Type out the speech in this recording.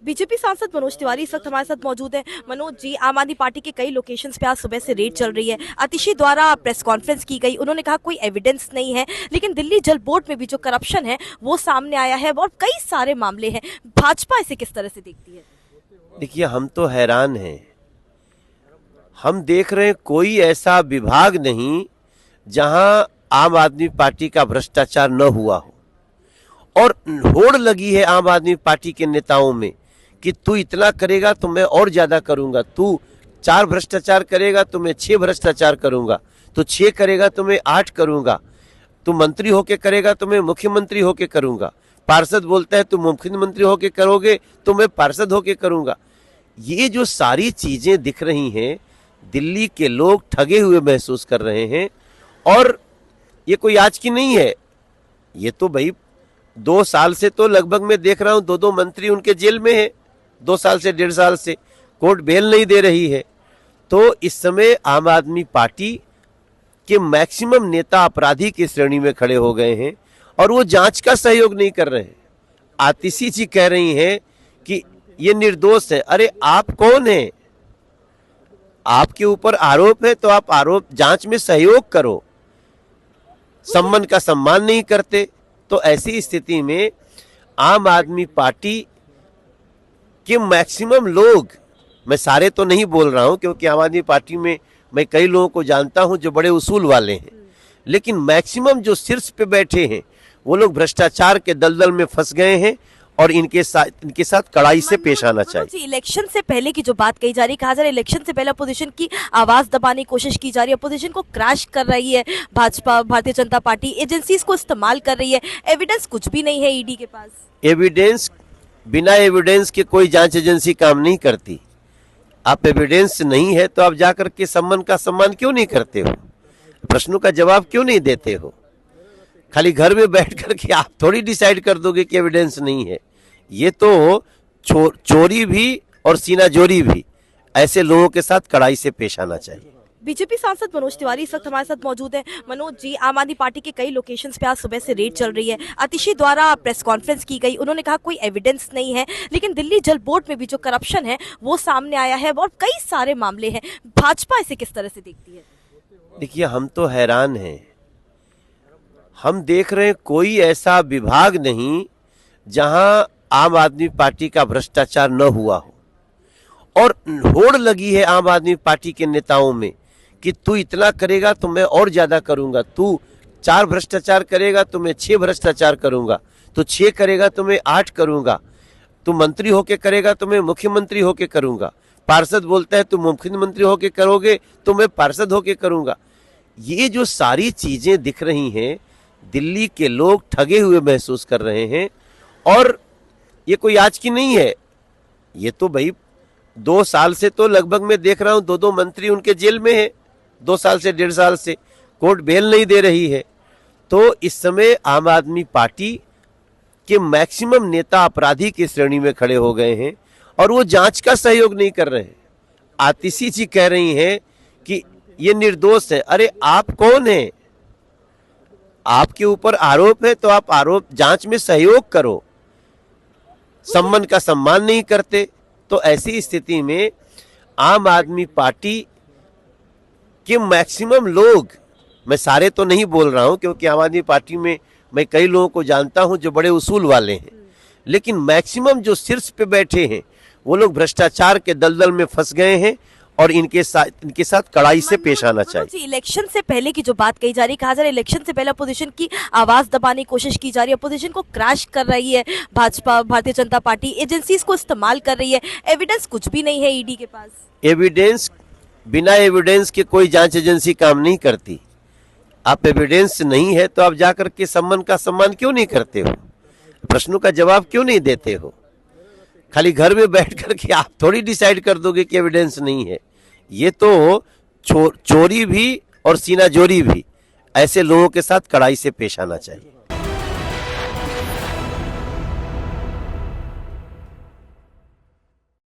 BJP सांसद मनोज तिवारी इस वक्त हमारे साथ मौजूद हैं। मनोज जी, आम आदमी पार्टी के कई लोकेशंस पे आज सुबह से रेड चल रही है। आतिशी द्वारा प्रेस कॉन्फ्रेंस की गई, उन्होंने कहा कोई एविडेंस नहीं है, लेकिन दिल्ली जल बोर्ड में भी जो करप्शन है वो सामने आया है और कई सारे मामले हैं। भाजपा इसे किस तरह से देखती है? देखिए, हम तो हैरान हैं। हम देख रहे हैं कोई ऐसा विभाग नहीं जहां आम आदमी पार्टी का भ्रष्टाचार न हुआ हो, और होड़ लगी है आम आदमी पार्टी के नेताओं में कि तू इतना करेगा तो मैं और ज्यादा करूंगा, तू 4 भ्रष्टाचार करेगा तो मैं 6 भ्रष्टाचार करूंगा, तू 6 करेगा तो मैं 8 करूंगा, तू मंत्री होके करेगा तो मैं मुख्यमंत्री होके करूंगा, पार्षद बोलता है तू मुख्यमंत्री होके करोगे तो मैं पार्षद होके करूंगा। ये जो सारी चीजें दिख रही हैं, दिल्ली के लोग ठगे हुए महसूस कर रहे हैं। और ये कोई आज की नहीं है, ये तो भाई 2 साल से तो लगभग मैं देख रहा हूं 2-2 मंत्री उनके जेल में है। 2 साल से 1.5 साल से कोर्ट बेल नहीं दे रही है। तो इस समय आम आदमी पार्टी के मैक्सिमम नेता अपराधी की श्रेणी में खड़े हो गए हैं और वो जांच का सहयोग नहीं कर रहे हैं। आतिशी जी कह रही हैं कि ये निर्दोष है। अरे आप कौन है? आपके ऊपर आरोप है तो आप आरोप जांच में सहयोग करो। सम्मान का सम्मान नहीं करते। तो ऐसी स्थिति में आम आदमी पार्टी के मैक्सिमम लोग, मैं सारे तो नहीं बोल रहा हूं क्योंकि आम आदमी पार्टी में मैं कई लोगों को जानता हूं जो बड़े उसूल वाले हैं, लेकिन मैक्सिमम जो शीर्ष पे बैठे हैं वो लोग भ्रष्टाचार के दलदल में फंस गए हैं और इनके साथ कड़ाई से पेश आना चाहिए। इलेक्शन से पहले की जो बात कही जा रही है, कहा जा रहा है इलेक्शन से पहले अपोजिशन की आवाज दबाने की कोशिश की जा रही है, अपोजिशन को क्रैश कर रही है भाजपा, भारतीय जनता पार्टी एजेंसीज को इस्तेमाल कर रही है। एविडेंस कुछ भी नहीं है ईडी के पास। एविडेंस, बिना एविडेंस के कोई जांच एजेंसी काम नहीं करती। आप एविडेंस नहीं है तो आप जाकर के सम्मान का सम्मान क्यों नहीं करते हो? प्रश्नों का जवाब क्यों नहीं देते हो? खाली घर में बैठ करके आप थोड़ी डिसाइड कर दोगे कि एविडेंस नहीं है। ये तो चोरी भी और सीनाजोरी भी, ऐसे लोगों के साथ कड़ाई से पेश आना चाहिए। बीजेपी सांसद मनोज तिवारी इस वक्त हमारे साथ मौजूद हैं। मनोज जी, आम आदमी पार्टी के कई लोकेशंस पे आज सुबह से रेड चल रही है। आतिशी द्वारा प्रेस कॉन्फ्रेंस की गई, उन्होंने कहा कोई एविडेंस नहीं है, लेकिन दिल्ली जल बोर्ड में भी जो करप्शन है वो सामने आया है और कई सारे मामले हैं। भाजपा इसे किस तरह से देखती है? देखिए, हम तो हैरान हैं। हम देख रहे हैं कोई ऐसा विभाग नहीं जहां आम आदमी पार्टी का भ्रष्टाचार न हुआ हो, और होड़ लगी है आम आदमी पार्टी के नेताओं में कि तू इतना करेगा तो मैं और ज्यादा करूंगा, तू 4 भ्रष्टाचार करेगा तो मैं 6 भ्रष्टाचार करूंगा, तू 6 करेगा तो मैं 8 करूंगा, तू मंत्री होके करेगा तो मैं मुख्यमंत्री होके करूंगा, पार्षद बोलता है तू मुख्यमंत्री होके करोगे तो मैं पार्षद होके करूंगा। ये जो सारी चीजें दिख रही हैं, दिल्ली के लोग ठगे हुए महसूस कर रहे हैं। और ये कोई आज की नहीं है, ये तो भाई 2 साल से तो लगभग मैं देख रहा हूं 2-2 मंत्री उनके जेल में है। 2 साल से 1.5 साल से कोर्ट बेल नहीं दे रही है। तो इस समय आम आदमी पार्टी के मैक्सिमम नेता अपराधी की श्रेणी में खड़े हो गए हैं और वो जांच का सहयोग नहीं कर रहे हैं। आतिशी जी कह रही हैं कि ये निर्दोष है। अरे आप कौन है? आपके ऊपर आरोप है तो आप आरोप जांच में सहयोग करो। सम्मान का सम्मान नहीं करते। तो ऐसी स्थिति में आम आदमी पार्टी के मैक्सिमम लोग, मैं सारे तो नहीं बोल रहा हूं क्योंकि आम आदमी पार्टी में मैं कई लोगों को जानता हूं जो बड़े उसूल वाले हैं, लेकिन मैक्सिमम जो शीर्ष पे बैठे हैं वो लोग भ्रष्टाचार के दलदल में फंस गए हैं और इनके साथ कड़ाई से पेश आना चाहिए। इलेक्शन से पहले की जो बात कही जा रही है, कहा जा रहा है इलेक्शन से पहले अपोजिशन की आवाज दबाने की कोशिश की जा रही है, अपोजिशन को क्रैश कर रही है भाजपा, भारतीय जनता पार्टी एजेंसीज को इस्तेमाल कर रही है। एविडेंस कुछ भी नहीं है ईडी के पास। एविडेंस, बिना एविडेंस के कोई जांच एजेंसी काम नहीं करती। आप एविडेंस नहीं है तो आप जाकर के सम्मान का सम्मान क्यों नहीं करते हो? प्रश्नों का जवाब क्यों नहीं देते हो? खाली घर में बैठ करके आप थोड़ी डिसाइड कर दोगे कि एविडेंस नहीं है। ये तो चोरी भी और सीनाजोरी भी, ऐसे लोगों के साथ कड़ाई से पेश आना चाहिए।